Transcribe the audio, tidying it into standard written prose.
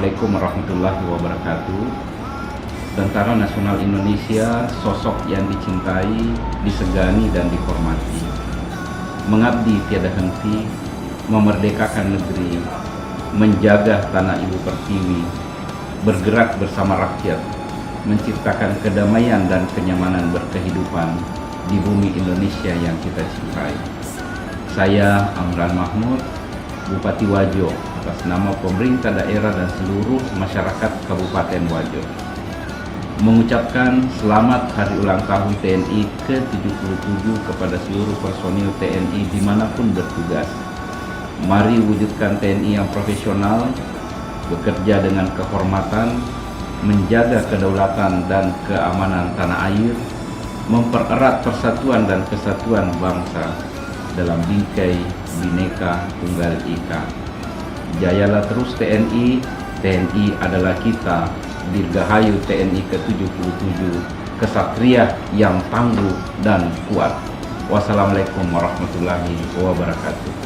Assalamualaikum warahmatullahi wabarakatuh. Tentara Nasional Indonesia, sosok yang dicintai, disegani, dan dihormati. Mengabdi tiada henti, memerdekakan negeri, menjaga tanah ibu pertiwi, bergerak bersama rakyat, menciptakan kedamaian dan kenyamanan berkehidupan di bumi Indonesia yang kita cintai. Saya Amran Mahmud, Bupati Wajo, atas nama pemerintah daerah dan seluruh masyarakat Kabupaten Wajo, mengucapkan selamat Hari Ulang Tahun TNI ke-77 kepada seluruh personil TNI dimanapun bertugas. Mari wujudkan TNI yang profesional, bekerja dengan kehormatan, menjaga kedaulatan dan keamanan tanah air, mempererat persatuan dan kesatuan bangsa dalam bingkai Bhinneka Tunggal Ika. Jayalah terus TNI, TNI adalah kita, Dirgahayu TNI ke-77, kesatria yang tangguh dan kuat. Wassalamualaikum warahmatullahi wabarakatuh.